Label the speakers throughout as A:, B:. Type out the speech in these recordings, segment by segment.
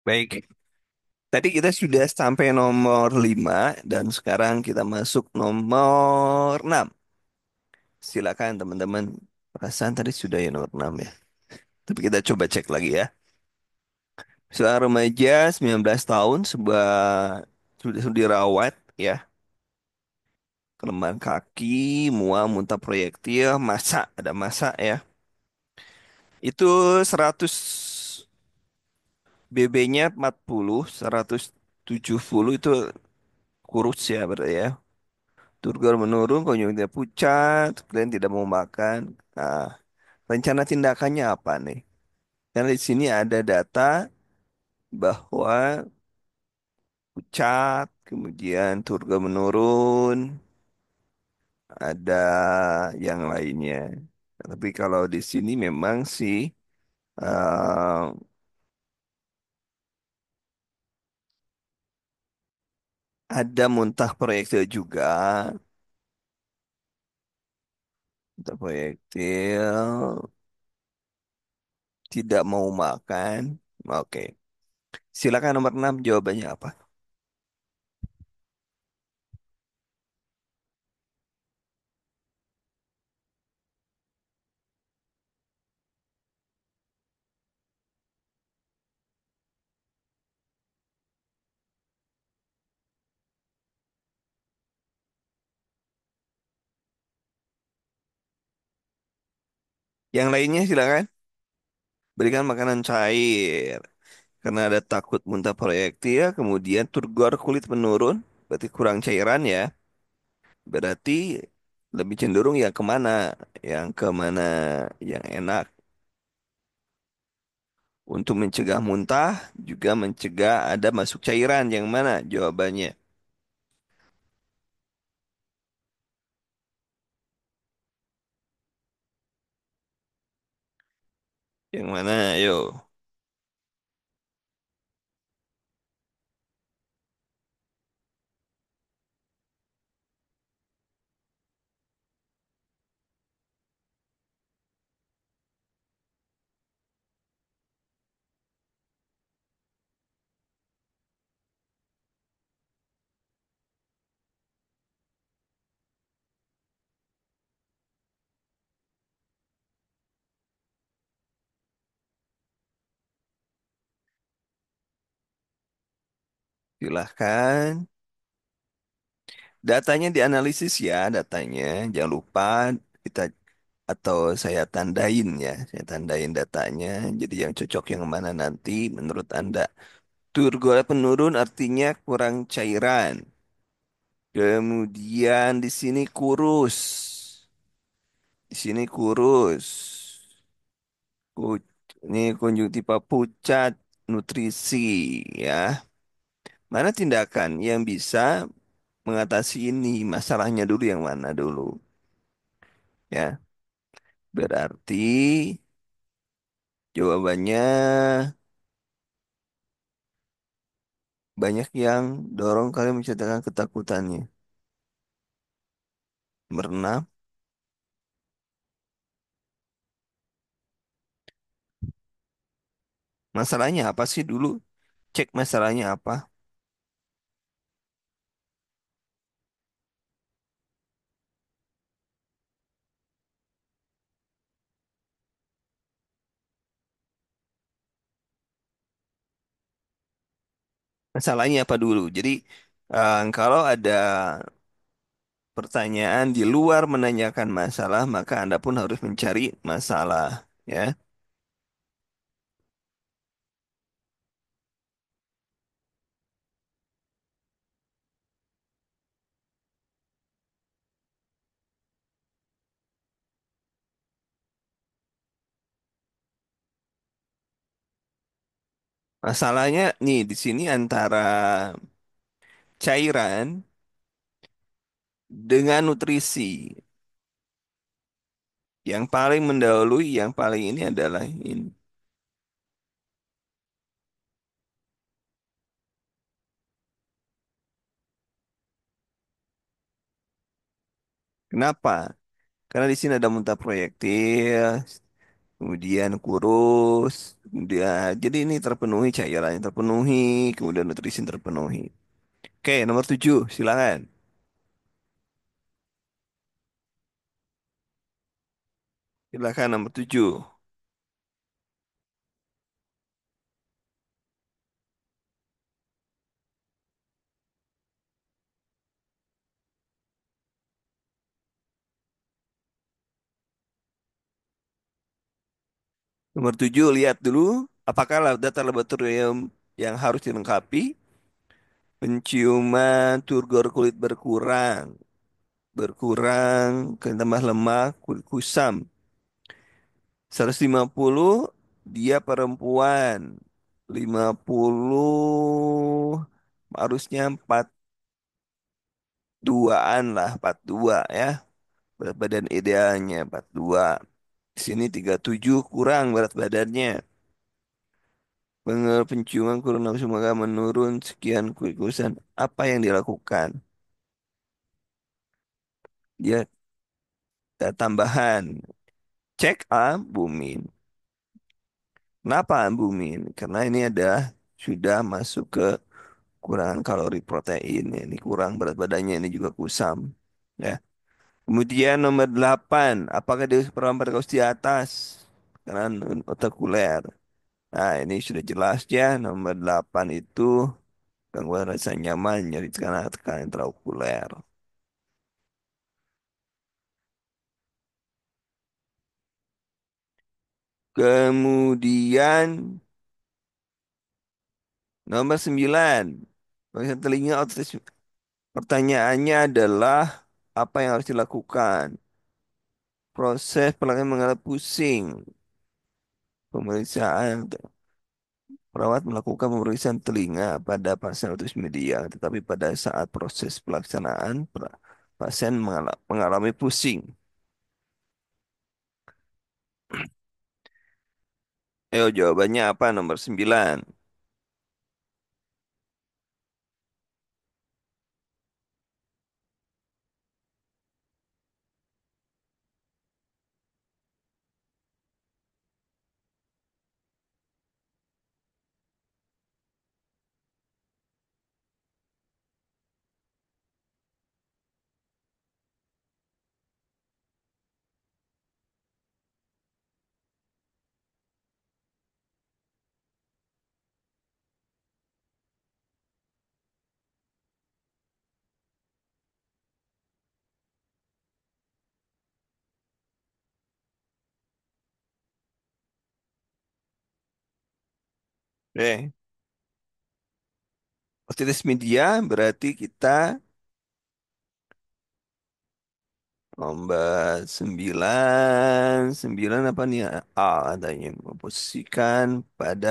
A: Baik, tadi kita sudah sampai nomor 5 dan sekarang kita masuk nomor 6. Silakan teman-teman. Perasaan tadi sudah ya nomor 6 ya. Tapi kita coba cek lagi ya. Seorang remaja 19 tahun sudah dirawat ya. Kelemahan kaki, mual, muntah proyektil, masa, ada masa ya. Itu 100 BB-nya 40, 170 itu kurus ya berarti ya. Turgor menurun, konjungtiva pucat, kalian tidak mau makan. Nah, rencana tindakannya apa nih? Karena di sini ada data bahwa pucat, kemudian turgor menurun, ada yang lainnya. Tapi kalau di sini memang sih eh, ada muntah proyektil juga, muntah proyektil, tidak mau makan. Oke, silakan nomor 6 jawabannya apa? Yang lainnya silakan. Berikan makanan cair. Karena ada takut muntah proyektil, kemudian turgor kulit menurun, berarti kurang cairan ya. Berarti lebih cenderung yang kemana? Yang kemana yang enak. Untuk mencegah muntah, juga mencegah ada masuk cairan. Yang mana jawabannya? Yang mana? Ayo. Silahkan. Datanya dianalisis ya, datanya. Jangan lupa kita atau saya tandain ya. Saya tandain datanya. Jadi yang cocok yang mana nanti menurut Anda. Turgor penurun artinya kurang cairan. Kemudian di sini kurus. Di sini kurus. Pu- Ini konjungtiva pucat, nutrisi ya. Mana tindakan yang bisa mengatasi ini? Masalahnya dulu yang mana dulu? Ya, berarti jawabannya banyak yang dorong kalian menceritakan ketakutannya. Berenam. Masalahnya apa sih dulu? Cek masalahnya apa? Masalahnya apa dulu? Jadi kalau ada pertanyaan di luar menanyakan masalah, maka Anda pun harus mencari masalah, ya. Masalahnya nih di sini antara cairan dengan nutrisi. Yang paling mendahului, yang paling ini adalah ini. Kenapa? Karena di sini ada muntah proyektil, kemudian kurus, kemudian jadi ini terpenuhi cairannya terpenuhi, kemudian nutrisi terpenuhi. Oke, nomor 7, silakan. Silakan nomor 7. Nomor 7, lihat dulu apakah data laboratorium yang harus dilengkapi. Penciuman turgor kulit berkurang, tambah lemak, kulit kusam. 150 dia perempuan. 50 harusnya 42-an lah, 42 ya. Berat badan idealnya 42. Di sini 37 kurang berat badannya. Penciuman kurang nafsu makan menurun sekian kulit-kulisan. Apa yang dilakukan? Dia ada tambahan. Cek albumin. Kenapa albumin? Karena ini ada sudah masuk ke kurangan kalori protein. Ini kurang berat badannya, ini juga kusam. Ya. Kemudian nomor 8, apakah dia seperempat kaus di atas? Karena otikuler. Nah, ini sudah jelas ya. Nomor 8 itu gangguan rasa nyaman, nyeri karena tekanan intraokuler. Kemudian nomor 9, pemeriksaan telinga otomatis. Pertanyaannya adalah apa yang harus dilakukan? Proses pelanggan mengalami pusing. Pemeriksaan perawat melakukan pemeriksaan telinga pada pasien autis media, tetapi pada saat proses pelaksanaan pasien mengalami pusing. Ayo jawabannya apa? Nomor 9. Oke. Otitis media berarti kita nomor 9. 9 apa nih? A adanya memposisikan pada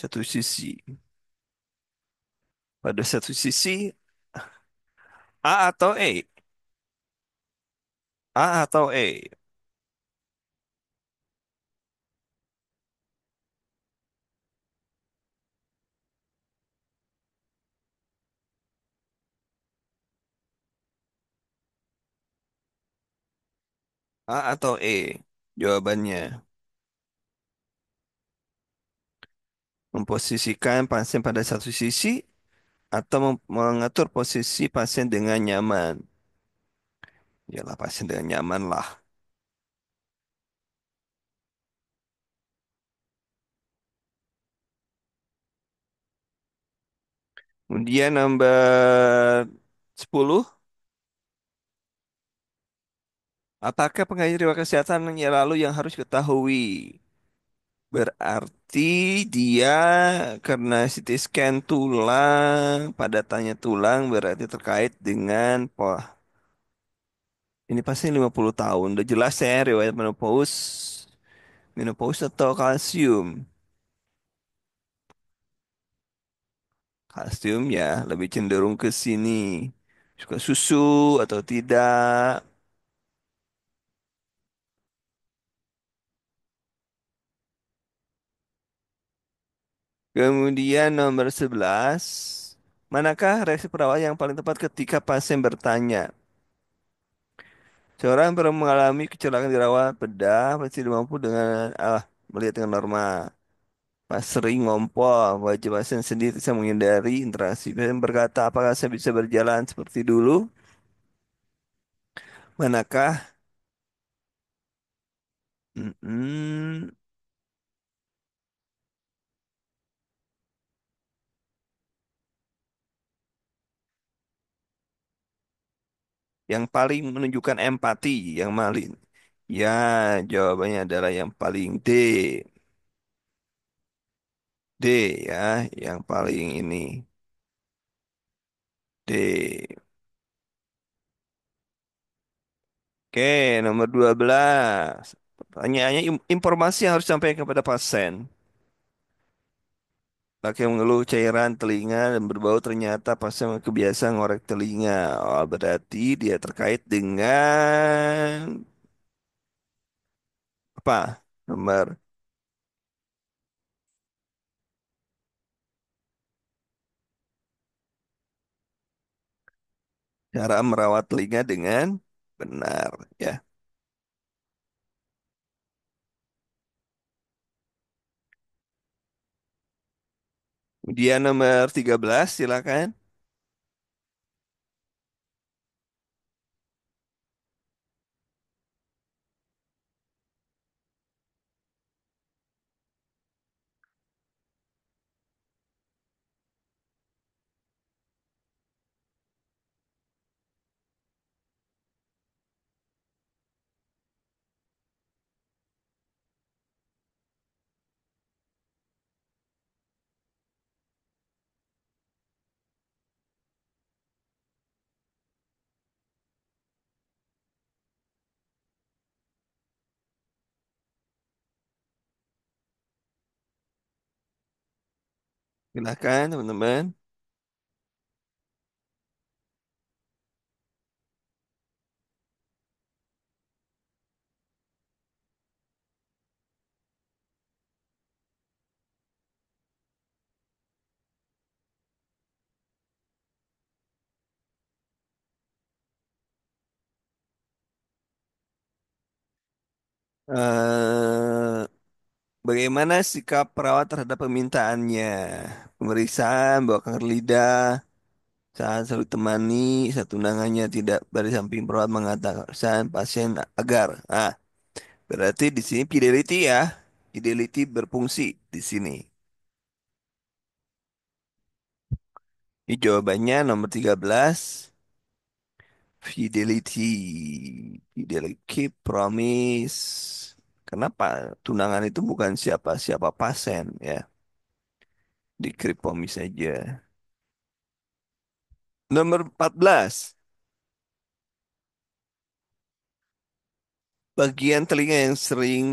A: satu sisi. Pada satu sisi A atau E? A atau E? A atau E? Jawabannya memposisikan pasien pada satu sisi atau mengatur posisi pasien dengan nyaman. Yalah pasien dengan nyaman lah. Kemudian nomor 10, apakah pengajar riwayat kesehatan yang lalu yang harus ketahui? Berarti dia karena CT scan tulang, padatannya tulang berarti terkait dengan ini pasti 50 tahun. Udah jelas ya riwayat menopause, menopause atau kalsium. Kalsium ya lebih cenderung ke sini. Suka susu atau tidak. Kemudian nomor 11, manakah reaksi perawat yang paling tepat ketika pasien bertanya? Seorang pernah mengalami kecelakaan dirawat bedah pasti mampu dengan melihat dengan normal. Pas sering ngompol, wajib pasien sendiri bisa menghindari interaksi. Pasien berkata, apakah saya bisa berjalan seperti dulu? Manakah mm-mm, yang paling menunjukkan empati yang malin? Ya, jawabannya adalah yang paling D. D ya, yang paling ini. D. Oke, nomor 12. Pertanyaannya informasi yang harus sampai kepada pasien. Laki yang mengeluh cairan telinga dan berbau ternyata pasien kebiasaan ngorek telinga. Oh, berarti dia terkait dengan apa? Nomor cara merawat telinga dengan benar ya. Kemudian nomor 13 silakan. Silakan teman-teman. eh Bagaimana sikap perawat terhadap permintaannya? Pemeriksaan, bawa kanker lidah, saat selalu temani, satu undangannya tidak dari samping perawat mengatakan pasien agar. Berarti di sini fidelity ya. Fidelity berfungsi di sini. Ini jawabannya nomor 13. Fidelity. Fidelity promise. Kenapa? Tunangan itu bukan siapa-siapa pasien ya. Di promise aja. Nomor 14. Bagian telinga yang sering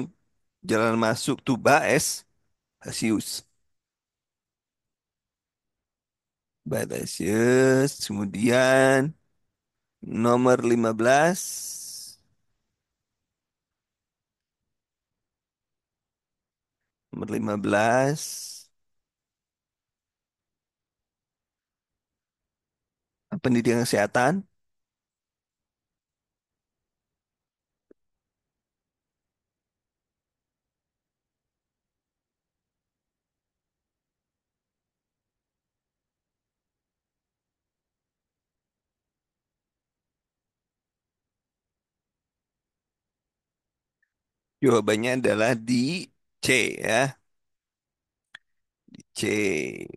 A: jalan masuk tuba es. Hasius. Badasius. Kemudian nomor 15. Nomor 15. Pendidikan kesehatan. Jawabannya adalah di C ya. C.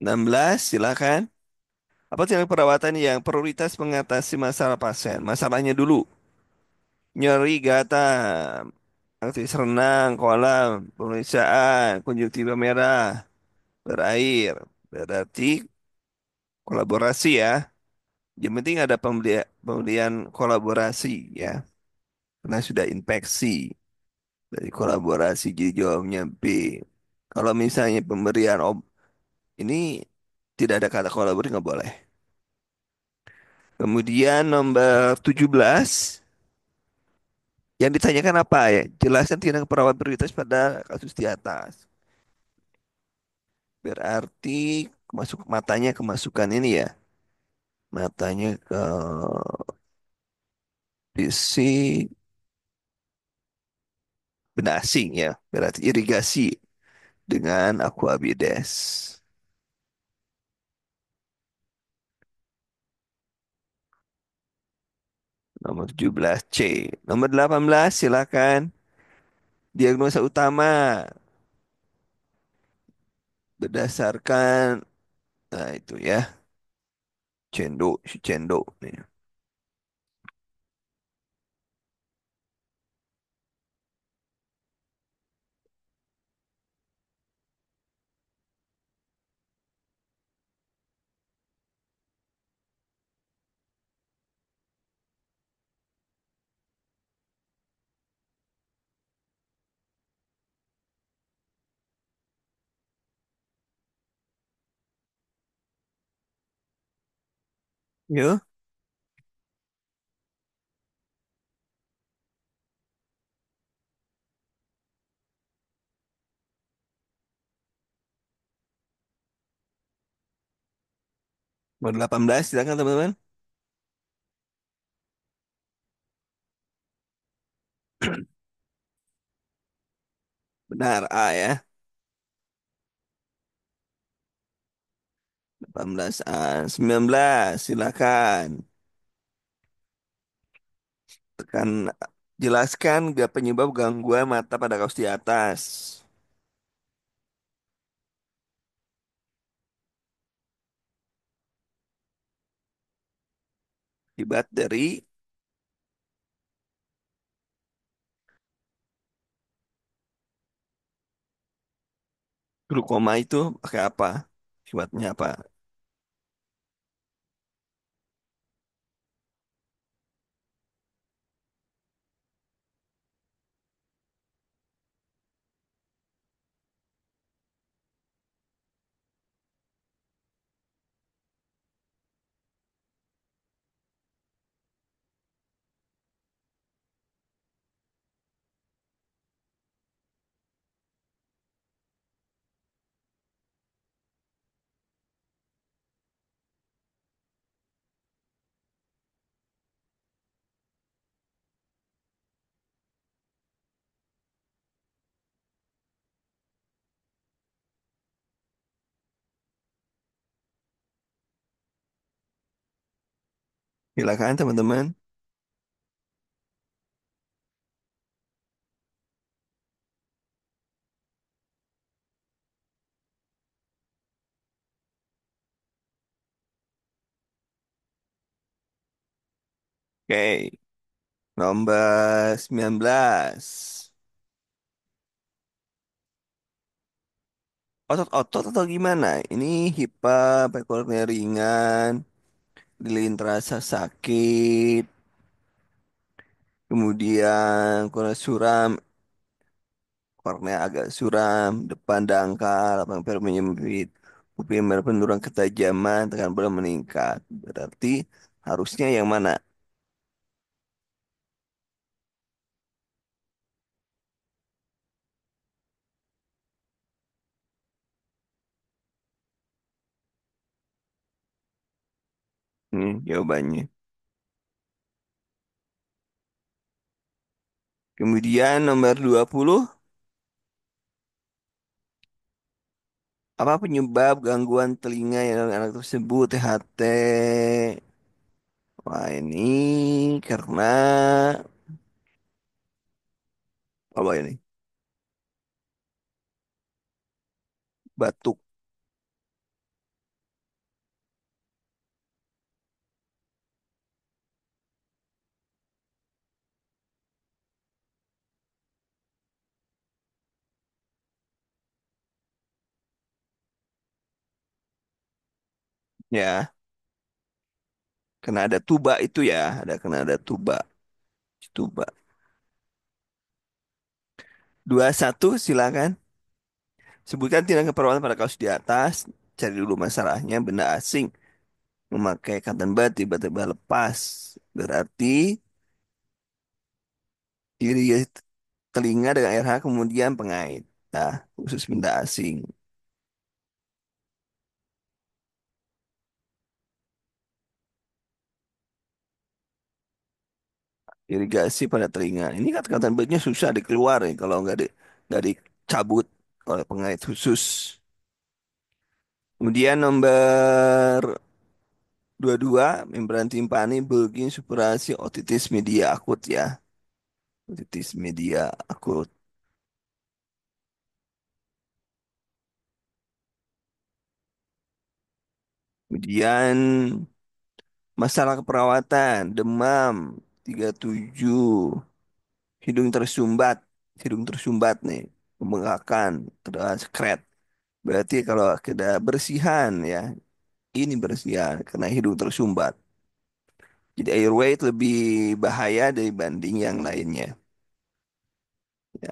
A: 16 silakan. Apa tindak perawatan yang prioritas mengatasi masalah pasien? Masalahnya dulu. Nyeri, gatal, aktivitas renang, kolam, pemeriksaan, konjungtiva merah, berair. Berarti kolaborasi ya. Yang penting ada pembelian kolaborasi ya. Karena sudah infeksi dari kolaborasi jadi jawabnya B. Kalau misalnya pemberian ini tidak ada kata kolaborasi nggak boleh. Kemudian nomor 17. Yang ditanyakan apa ya? Jelaskan tindak perawan prioritas pada kasus di atas. Berarti masuk matanya kemasukan ini ya. Matanya ke visi benda asing ya. Berarti irigasi dengan Aquabides. Nomor 17C. Nomor 18 silakan. Diagnosa utama berdasarkan, nah itu ya, si cendok nih. Yuk, nomor 18 silakan teman-teman. Benar A ya. 18A. 19 silakan. Tekan, jelaskan gak penyebab gangguan mata pada kaus di atas. Akibat dari glukoma itu pakai apa? Akibatnya apa? Silakan teman-teman. Oke, nomor 19. Otot-otot atau gimana? Ini HIPA, ekornya ringan, lilin terasa sakit, kemudian kornea suram, kornea agak suram, depan dangkal, hampir menyempit, pupil merah penurun ketajaman, tekan bola meningkat. Berarti harusnya yang mana? Ini jawabannya. Kemudian nomor 20, apa penyebab gangguan telinga yang anak tersebut THT? Wah ini karena apa ini? Batuk. Ya, karena ada tuba itu ya, karena ada tuba. Tuba. 21 silakan. Sebutkan tindakan perawatan pada kasus di atas. Cari dulu masalahnya. Benda asing memakai cotton bud tiba-tiba lepas. Berarti Irigasi telinga dengan air hangat kemudian pengait. Nah, khusus benda asing. Irigasi pada telinga. Ini kata-kata baiknya susah dikeluar ya kalau nggak dicabut oleh pengait khusus. Kemudian nomor 22 membran timpani bulging suppurasi otitis media akut ya. Otitis media akut. Kemudian masalah keperawatan, demam 37, hidung tersumbat, hidung tersumbat nih, pembengkakan, terus kret. Berarti kalau kita bersihan ya, ini bersihan karena hidung tersumbat. Jadi airway itu lebih bahaya dibanding yang lainnya. Ya.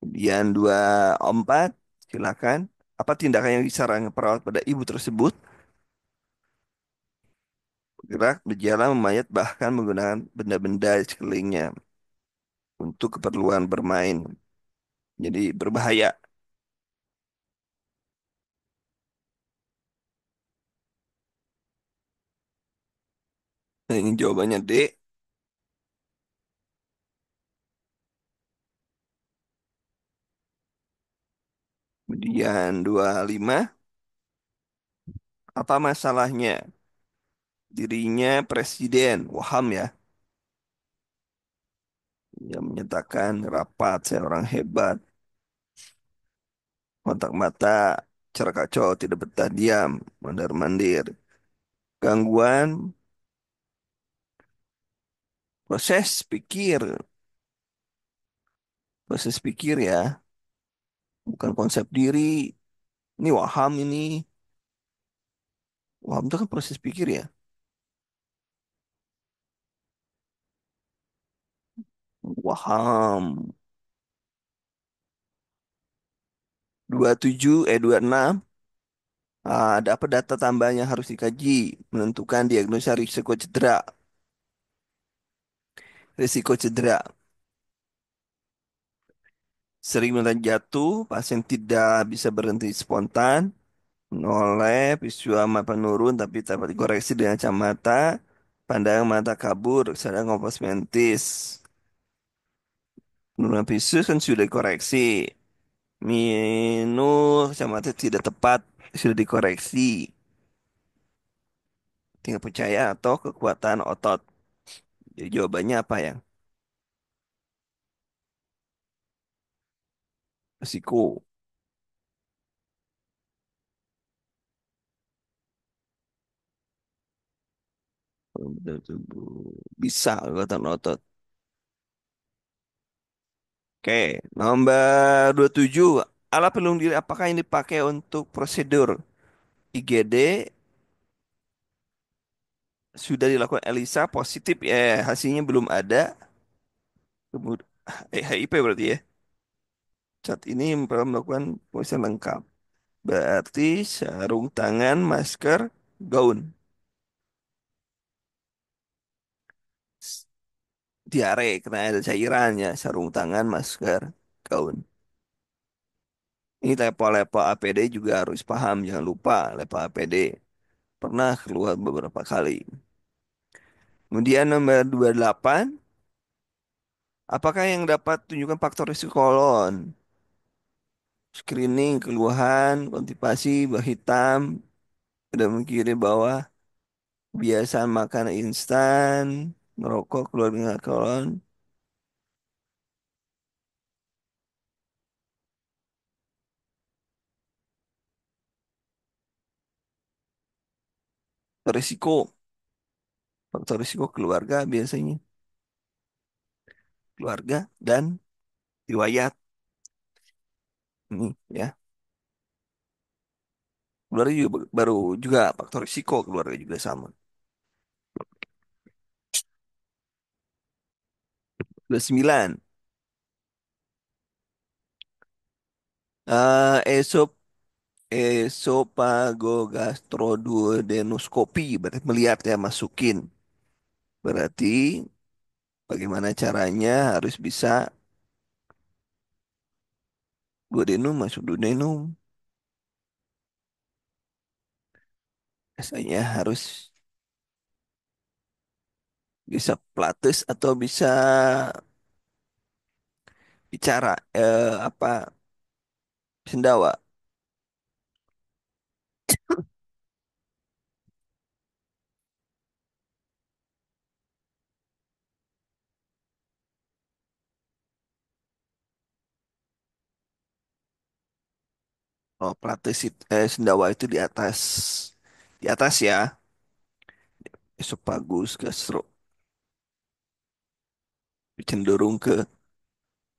A: Kemudian 24, silakan. Apa tindakan yang disarankan perawat pada ibu tersebut? Bergerak, berjalan, memayat, bahkan menggunakan benda-benda di sekelilingnya untuk keperluan bermain. Jadi berbahaya. Nah, ini jawabannya D. Kemudian 25, apa masalahnya? Dirinya presiden, waham ya. Yang menyatakan rapat, saya orang hebat. Kontak mata, cara kacau, tidak betah diam, mondar-mandir. Gangguan proses pikir ya, bukan konsep diri. Ini waham ini. Waham itu kan proses pikir ya. Waham. 27, 26. Ada apa data tambahan yang harus dikaji? Menentukan diagnosa risiko cedera. Risiko cedera. Sering menelan jatuh, pasien tidak bisa berhenti spontan, menoleh, visual mata menurun tapi dapat dikoreksi dengan kacamata, pandangan mata kabur, sadar kompas mentis. Penurunan visus kan sudah dikoreksi. Minus kacamata tidak tepat, sudah dikoreksi. Tinggal percaya atau kekuatan otot. Jadi jawabannya apa ya? Risiko. Bisa kekuatan otot. Oke, nomor 27. Alat pelindung diri apakah yang dipakai untuk prosedur IGD sudah dilakukan Elisa positif ya hasilnya belum ada. Kemudian HIP berarti ya. Saat ini perlu melakukan pemeriksaan lengkap. Berarti sarung tangan, masker, gaun. S- Diare karena ada cairannya, sarung tangan, masker, gaun. Ini level-level APD juga harus paham, jangan lupa level APD. Pernah keluar beberapa kali. Kemudian nomor 28, apakah yang dapat tunjukkan faktor risiko kolon? Screening, keluhan, konstipasi, bah hitam, ada mengkiri bawah, kebiasaan makan instan, merokok, keluar dengan kolon, risiko, faktor risiko keluarga biasanya, keluarga dan riwayat ini ya. Keluarga juga baru juga faktor risiko keluarga juga sama. 29. Esop esophagogastroduodenoscopy berarti melihat ya masukin. Berarti Bagaimana caranya harus bisa duodenum masuk duodenum. Biasanya harus bisa pilates atau bisa bicara apa sendawa. Oh, pilates sendawa itu di atas ya. Esofagus, gastro, cenderung ke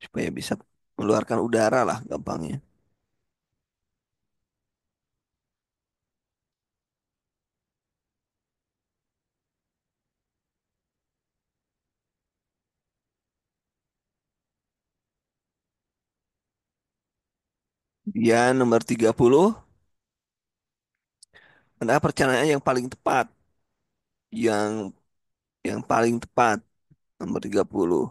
A: supaya bisa mengeluarkan udara lah gampangnya. Dia nomor 30 adalah perencanaan yang paling tepat. Yang yang paling tepat nomor 30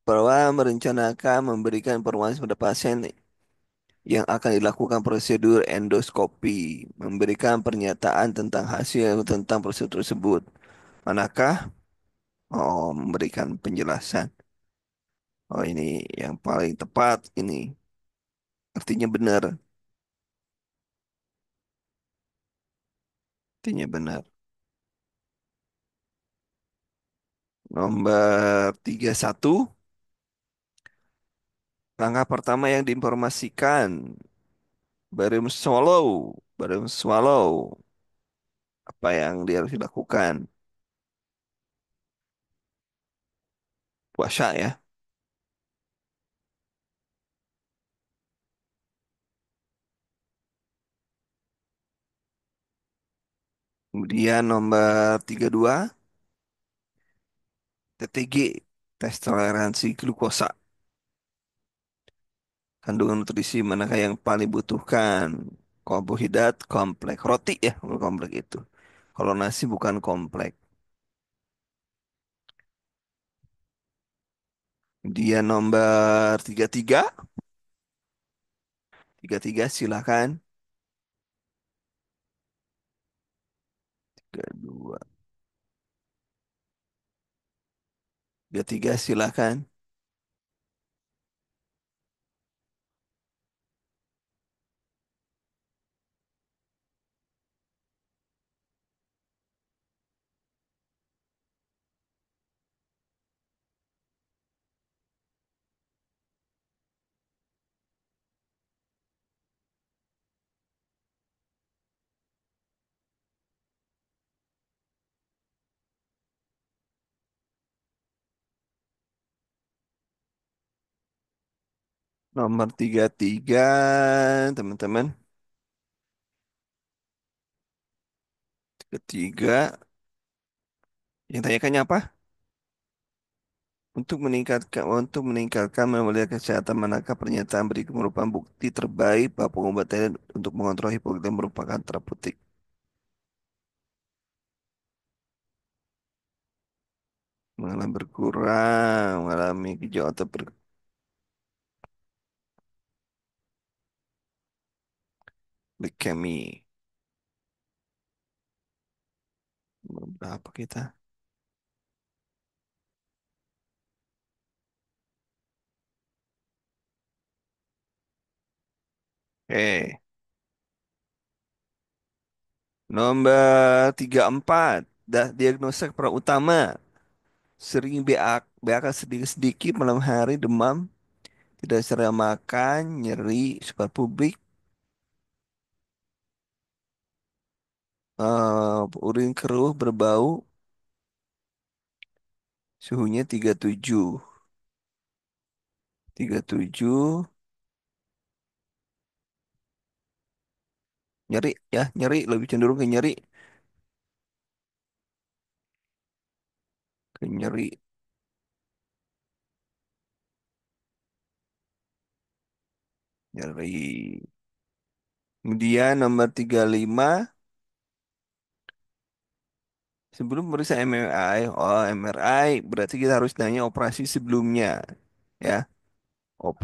A: bahwa merencanakan memberikan informasi pada pasien yang akan dilakukan prosedur endoskopi, memberikan pernyataan tentang hasil tentang prosedur tersebut. Manakah? Oh, memberikan penjelasan. Oh, ini yang paling tepat ini. Artinya benar. Artinya benar. Nomor 31, langkah pertama yang diinformasikan. Baru swallow. Apa yang dia harus dilakukan? Puasa ya. Kemudian nomor 32, TTG, tes toleransi glukosa. Kandungan nutrisi manakah yang paling butuhkan? Karbohidrat kompleks. Roti ya, kalau kompleks itu. Kalau nasi bukan kompleks. Dia nomor 33. 33 silakan. 32. 33 silakan. Nomor 33, teman-teman. Ketiga, yang tanyakannya apa? Untuk meningkatkan memelihara kesehatan manakah pernyataan berikut merupakan bukti terbaik bahwa pengobatan untuk mengontrol hipoglikemia merupakan terapeutik. Mengalami berkurang, mengalami gejala atau berglikemi. Berapa kita? Oke. Nomor 34. Diagnosa peran utama. Sering BAK sedikit-sedikit malam hari, demam, tidak selera makan, nyeri, suka publik, urin keruh, berbau, suhunya 37. 37, nyeri ya, nyeri, lebih cenderung ke nyeri, ke nyeri, nyeri. Kemudian nomor 35, Sebelum periksa MRI, oh MRI berarti kita harus nanya operasi sebelumnya, ya.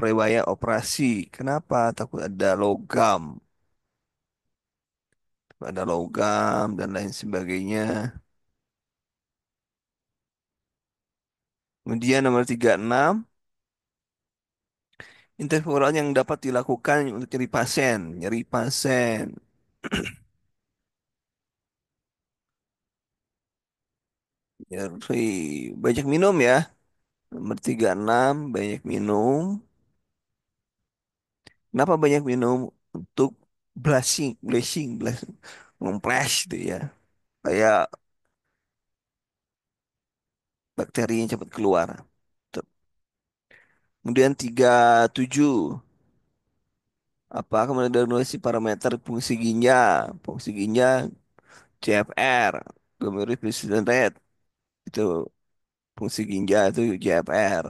A: Riwayat operasi. Kenapa? Takut ada logam, dan lain sebagainya. Kemudian nomor 36, interferon yang dapat dilakukan untuk nyeri pasien. Nyeri pasien. Nyeri. Banyak minum ya. Nomor 36, banyak minum. Kenapa banyak minum? Untuk blushing, ngomplash gitu ya. Kayak bakterinya cepat keluar. Tuh. Kemudian 37, apa kemudian diagnosis parameter fungsi ginjal. Fungsi ginjal CFR, glomerular filtration rate. Itu fungsi ginjal itu CFR.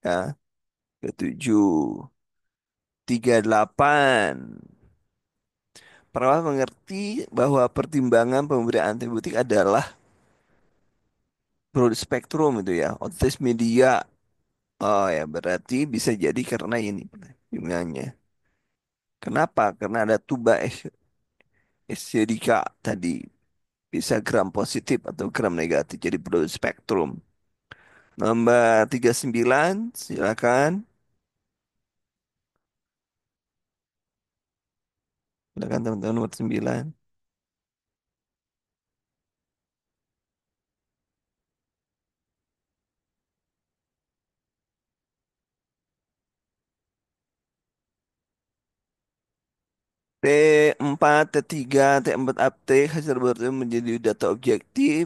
A: Ya, ketujuh. 38. Perawat mengerti bahwa pertimbangan pemberian antibiotik adalah broad spectrum itu ya, otis media. Oh ya, berarti bisa jadi karena ini pertimbangannya. Kenapa? Karena ada tuba eserika tadi. Bisa gram positif atau gram negatif. Jadi broad spectrum. Nomor 39, silakan. Silakan teman-teman nomor 9. T4, T3, T4 uptake hasil laboratorium menjadi data objektif.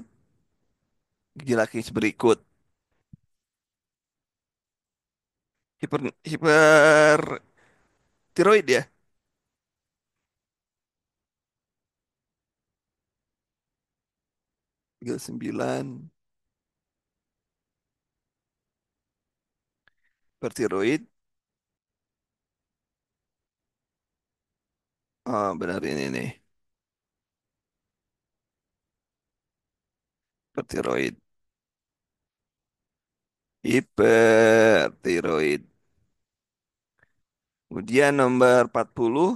A: Gejala klinis berikut. Hipertiroid ya. 39, hipertiroid. Oh, benar ini nih. Hipertiroid. Hipertiroid. Kemudian nomor 40,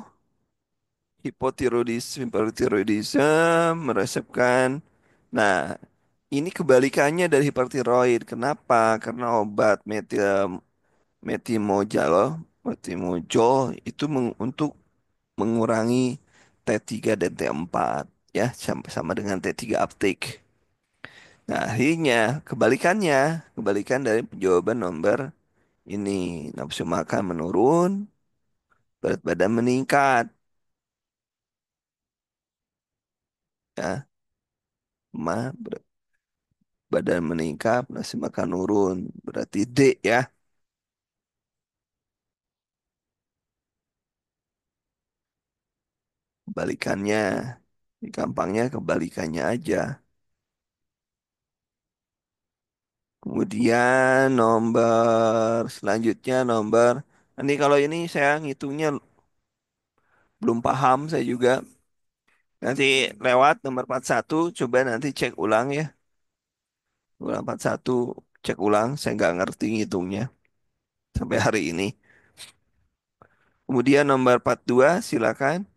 A: hipotiroidisme meresepkan. Nah, ini kebalikannya dari hipertiroid. Kenapa? Karena obat metimojalo, metimojol itu untuk mengurangi T3 dan T4 ya, sama dengan T3 uptake. Nah, akhirnya kebalikan dari jawaban nomor ini, nafsu makan menurun, berat badan meningkat, ya, berat badan meningkat, nafsu makan menurun, berarti D ya, kebalikannya. Gampangnya kebalikannya aja. Kemudian nomor selanjutnya ini kalau ini saya ngitungnya belum paham saya juga. Nanti lewat nomor 41 coba nanti cek ulang ya. Nomor 41 cek ulang, saya nggak ngerti ngitungnya sampai hari ini. Kemudian nomor 42 silakan.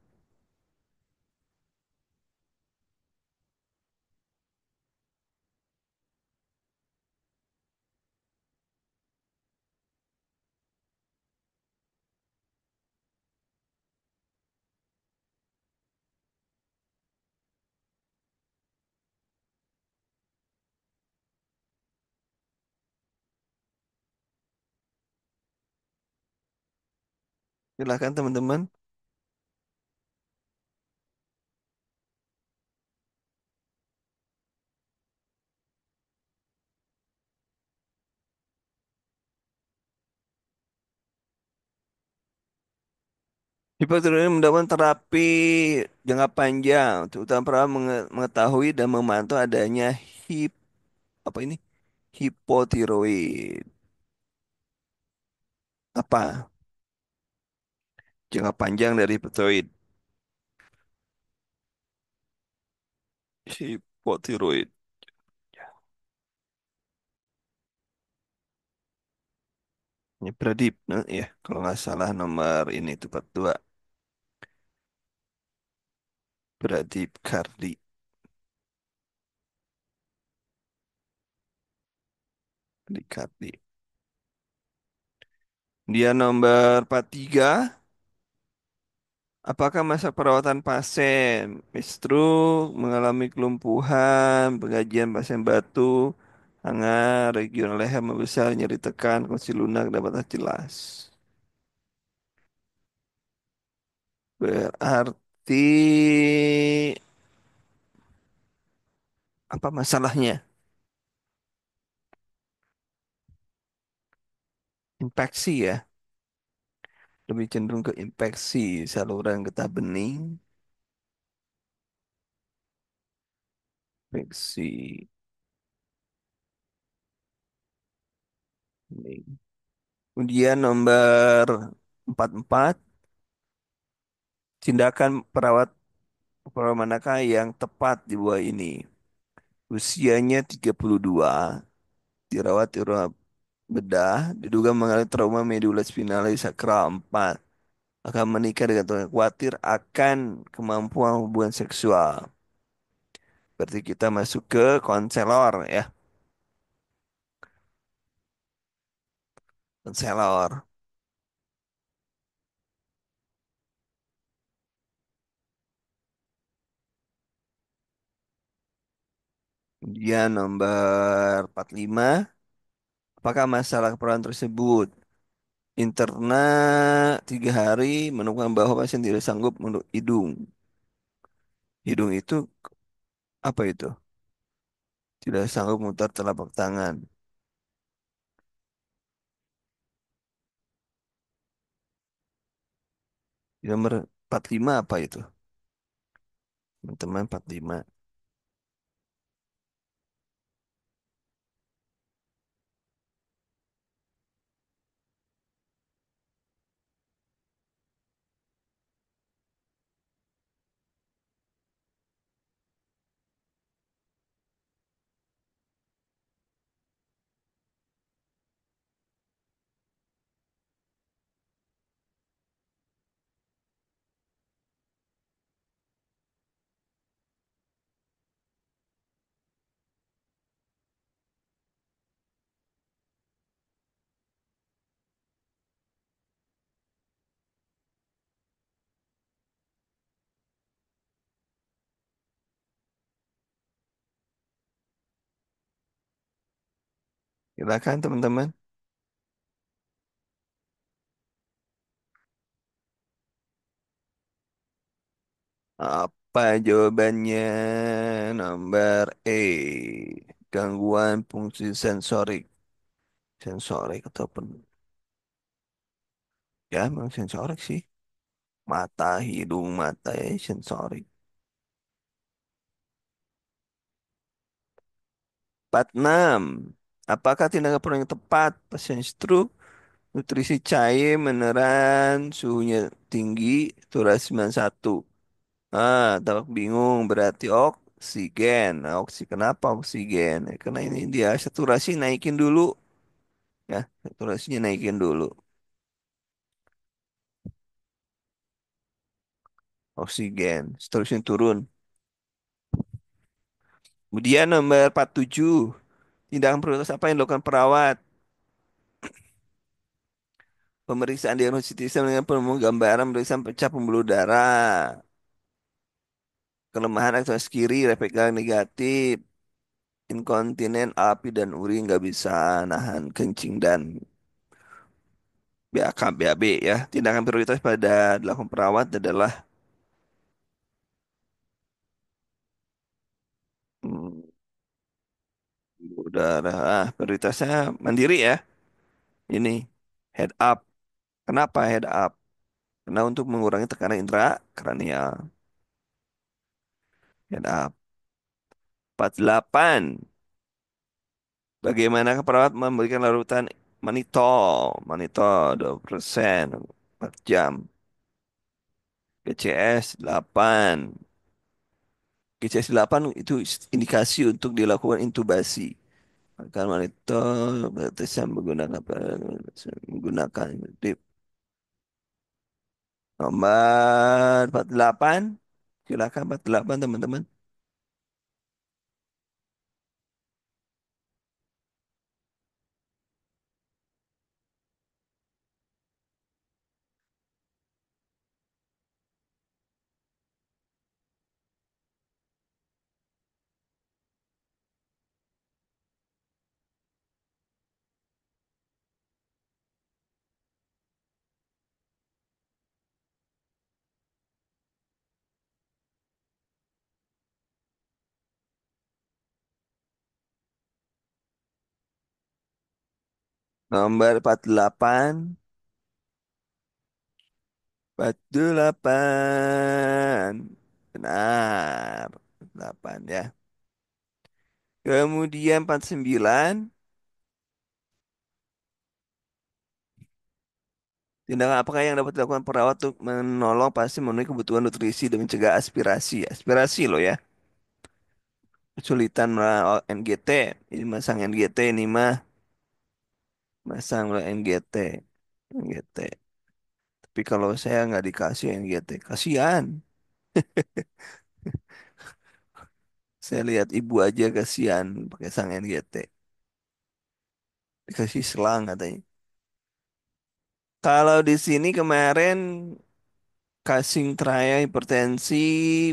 A: Silakan teman-teman. Hipotiroidisme mendapatkan terapi jangka panjang, terutama para mengetahui dan memantau adanya hip apa ini? Hipotiroid. Apa? Jangka panjang dari hipotiroid. Hipotiroid. Ini Pradip, ya, kalau nggak salah nomor ini tuh 42. Pradip Kardi, Pradip Kardi. Dia nomor 43. Apakah masa perawatan pasien stroke, mengalami kelumpuhan, penggajian pasien batu, hangat, regional leher membesar, nyeri tekan, kursi lunak dapat jelas. Berarti apa masalahnya? Infeksi ya, lebih cenderung ke infeksi saluran getah bening, infeksi bening. Kemudian nomor 44, tindakan perawat perawat manakah yang tepat di bawah ini? Usianya 32, dirawat di ruang bedah, diduga mengalami trauma medula spinalis sakral 4. Akan menikah dengan tuan khawatir akan kemampuan hubungan seksual. Berarti kita masuk ke konselor ya, konselor. Dia nomor 45. Apakah masalah keperawatan tersebut? Interna 3 hari menemukan bahwa pasien tidak sanggup untuk hidung. Hidung itu apa itu? Tidak sanggup memutar telapak tangan. Di nomor 45 apa itu? Teman-teman 45. Silakan teman-teman. Apa jawabannya? Nomor E. Gangguan fungsi sensorik. Sensorik ataupun ya memang sensorik sih. Mata, hidung, mata ya sensorik. 46. Apakah tindakan perlu yang tepat pasien stroke? Nutrisi cair, meneran, suhunya tinggi, turasi 91. Tampak bingung berarti oksigen. Nah, kenapa oksigen? Ya, karena ini dia saturasi naikin dulu ya, saturasinya naikin dulu. Oksigen, seterusnya turun. Kemudian nomor 47, tindakan prioritas apa yang dilakukan perawat? Pemeriksaan diagnosis dengan penemuan gambaran pemeriksaan pecah pembuluh darah, kelemahan aktivitas kiri, refleks negatif, inkontinen, api dan uri nggak bisa nahan kencing dan BAK, BAB ya. Tindakan prioritas pada dilakukan perawat adalah hmm, udara. Prioritasnya mandiri ya. Ini head up. Kenapa head up? Karena untuk mengurangi tekanan intrakranial. Head up. 48. Bagaimana perawat memberikan larutan manitol? Manitol 2%, 4 jam. BCS 8. GCS 8 itu indikasi untuk dilakukan intubasi. Akan wanita bertesan menggunakan apa? Menggunakan tip nomor 48. Silakan 48 teman-teman. Nomor 48. 48. Benar. 8 ya. Kemudian 49. Tindakan apakah yang dapat dilakukan perawat untuk menolong pasien memenuhi kebutuhan nutrisi dan mencegah aspirasi? Aspirasi loh ya. Kesulitan melawan NGT. Ini masang NGT ini mah. Masang lah NGT. NGT. Tapi kalau saya nggak dikasih NGT, kasihan. Saya lihat ibu aja kasihan pakai sang NGT. Dikasih selang katanya. Kalau di sini kemarin casing traya hipertensi,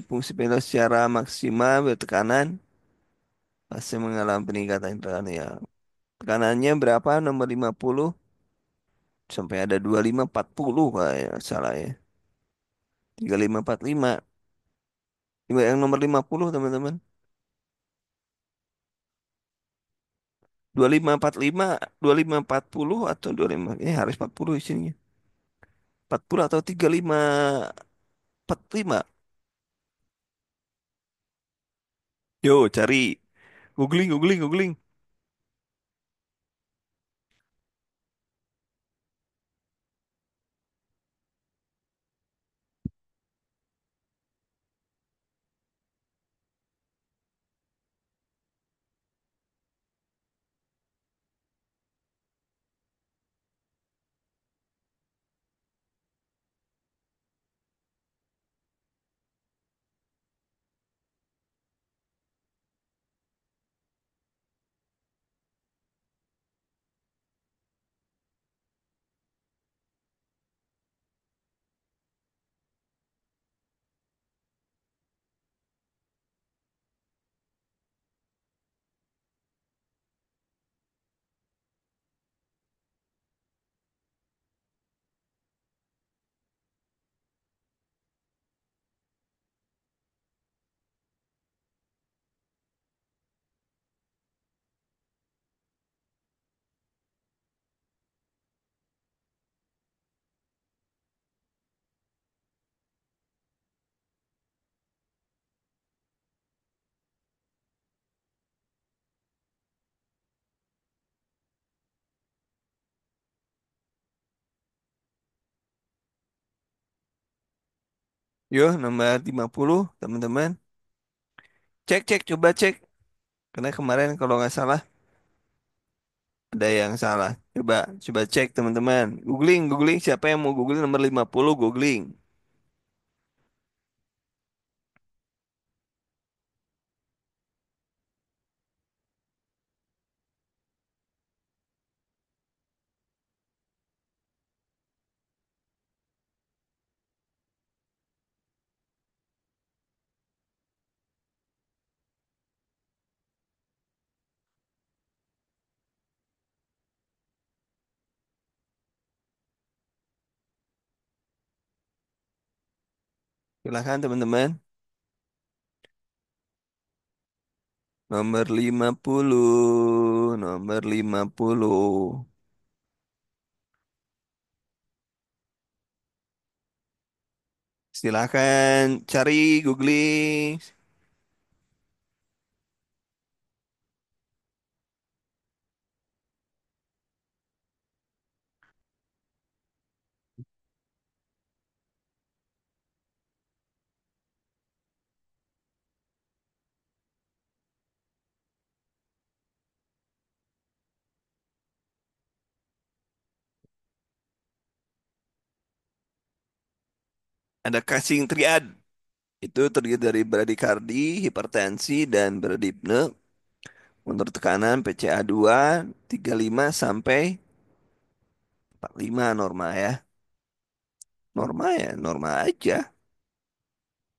A: fungsi vital secara maksimal bertekanan, pasien mengalami peningkatan tekanan ya. Tekanannya berapa? Nomor 50 sampai ada 2540 kayak salah ya. 3545. Yang nomor 50 teman-teman. 2545, 2540 atau 25. Ini harus 40 isinya. 40 atau 3545. Yo, cari. Googling, googling, googling. Yo, nomor 50 teman-teman. Cek, cek, coba cek. Karena kemarin kalau nggak salah ada yang salah. Coba, coba cek teman-teman. Googling, googling. Siapa yang mau googling nomor 50 googling. Silahkan teman-teman. Nomor 50, nomor 50. Silahkan cari googling. Ada casing triad. Itu terdiri dari bradikardi, hipertensi, dan bradipne. Untuk tekanan PCA2 lima sampai 45 normal ya. Normal ya, normal aja.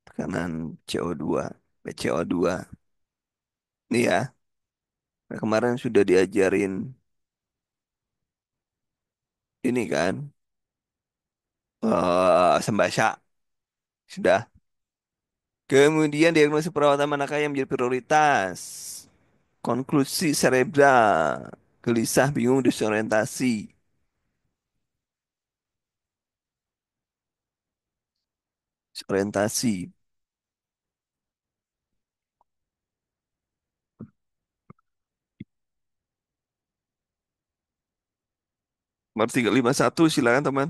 A: Tekanan CO2, PCO2. Nih ya, kemarin sudah diajarin ini kan, sembasa sudah. Kemudian diagnosis perawatan manakah yang menjadi prioritas? Konklusi cerebral, gelisah, bingung, disorientasi, disorientasi. Nomor 351 silakan teman.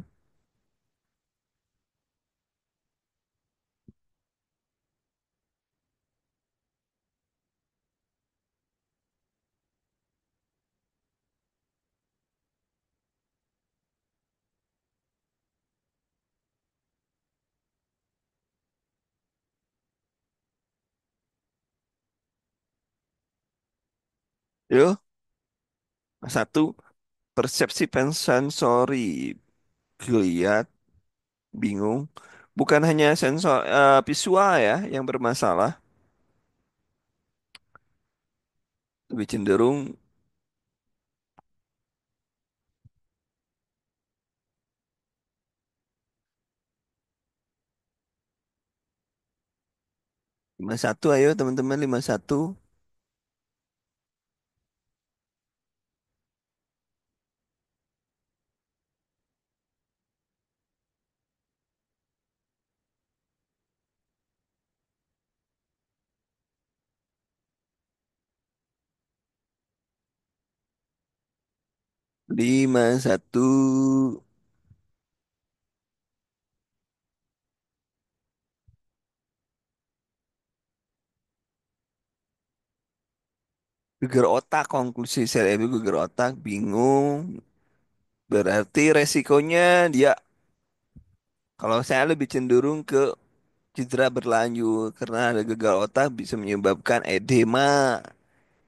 A: Yuk, satu, persepsi sensori, geliat, bingung. Bukan hanya sensor visual ya yang bermasalah, lebih cenderung 51 ayo teman-teman 51. 51. Geger otak, konklusi saya itu geger otak, bingung. Berarti resikonya dia, kalau saya lebih cenderung ke cedera berlanjut karena ada gegar otak bisa menyebabkan edema.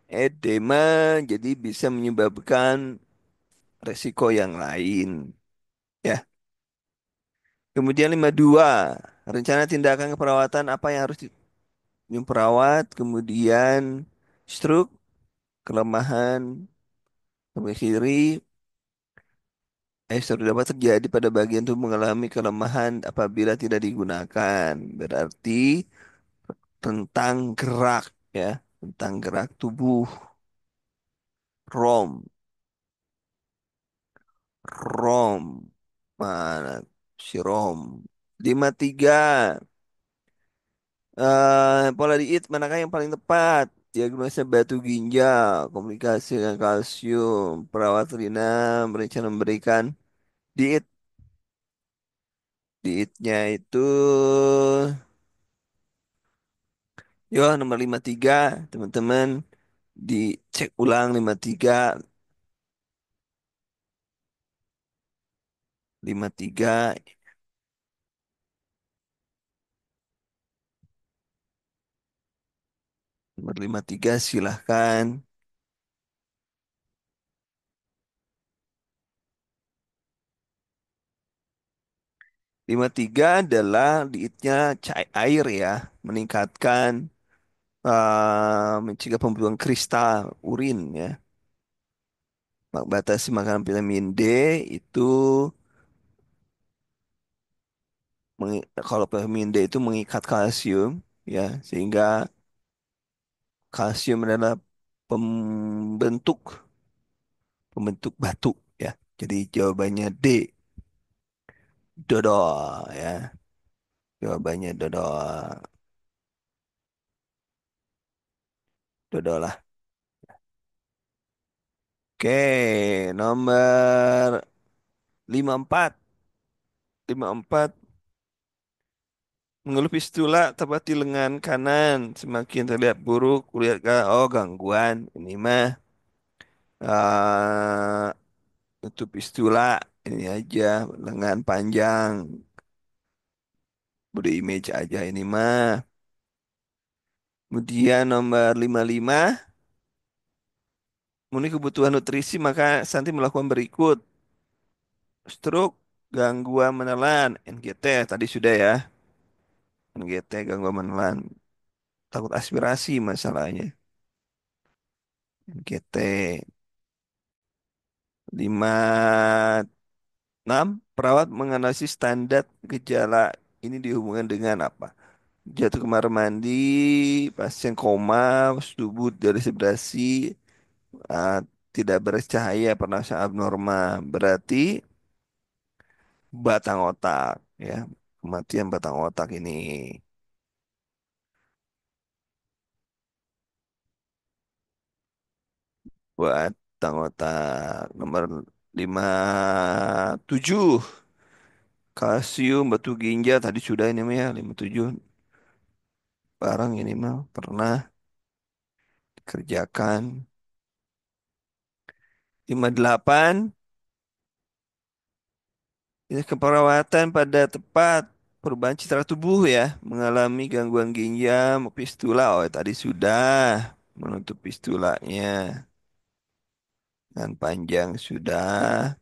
A: Edema jadi bisa menyebabkan resiko yang lain. Ya. Kemudian 52, rencana tindakan keperawatan apa yang harus diperawat, kemudian stroke, kelemahan kemih kiri, dapat terjadi pada bagian tubuh mengalami kelemahan apabila tidak digunakan. Berarti tentang gerak ya, tentang gerak tubuh, ROM, ROM, mana si ROM? 53, pola diet manakah yang paling tepat? Diagnosa batu ginjal, komunikasi dengan kalsium, perawat Rina berencana memberikan diet. Dietnya itu, yo nomor 53, teman-teman dicek ulang 53, 53, nomor 53 silahkan. 53 adalah dietnya air ya, meningkatkan mencegah pembuangan kristal urin ya. Batasi makanan vitamin D itu kalau vitamin D itu mengikat kalsium ya, sehingga kalsium adalah pembentuk pembentuk batu ya. Jadi jawabannya D, dodol ya. Jawabannya dodol. Dodol lah. Oke, nomor 54. 54, mengeluh fistula tepat di lengan kanan semakin terlihat buruk. Kulihat oh gangguan. Ini mah eh itu fistula ini aja lengan panjang. Body image aja ini mah. Kemudian nomor 55, memenuhi kebutuhan nutrisi maka Santi melakukan berikut. Stroke, gangguan menelan, NGT tadi sudah ya. NGT, gangguan menelan. Takut aspirasi masalahnya. NGT. 56, perawat menganalisis standar gejala ini dihubungkan dengan apa? Jatuh kamar mandi, pasien koma, tubuh dari sebrasi, ah, tidak bercahaya, pernafasan abnormal. Berarti batang otak, ya. Kematian batang otak ini. Batang otak. Nomor 57, kalsium, batu ginjal. Tadi sudah ini mah ya, 57. Barang ini mah pernah dikerjakan. 58, ini keperawatan pada tepat perubahan citra tubuh ya, mengalami gangguan ginjal, fistula. Oh, tadi sudah menutup fistulanya dan panjang sudah.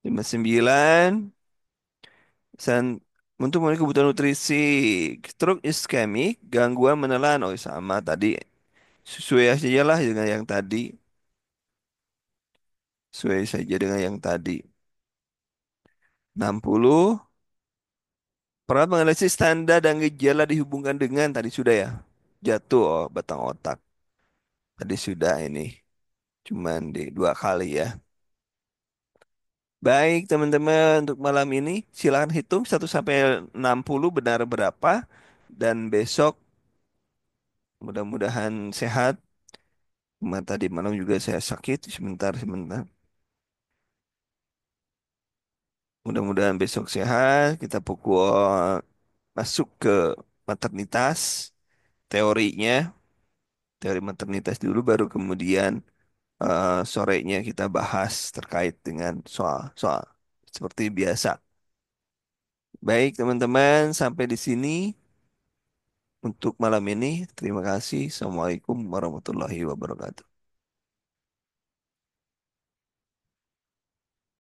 A: 59, dan untuk memenuhi kebutuhan nutrisi, stroke iskemik, gangguan menelan. Oh, sama tadi, sesuai saja lah dengan yang tadi, sesuai saja dengan yang tadi. 60, perawat menganalisis tanda dan gejala dihubungkan dengan tadi sudah ya. Jatuh, oh, batang otak. Tadi sudah ini. Cuman di dua kali ya. Baik teman-teman, untuk malam ini silakan hitung 1 sampai 60 benar berapa. Dan besok mudah-mudahan sehat. Tadi malam juga saya sakit sebentar. Mudah-mudahan besok sehat. Kita pukul masuk ke maternitas, teorinya. Teori maternitas dulu baru kemudian sorenya kita bahas terkait dengan soal-soal seperti biasa. Baik, teman-teman, sampai di sini untuk malam ini. Terima kasih. Assalamualaikum warahmatullahi wabarakatuh.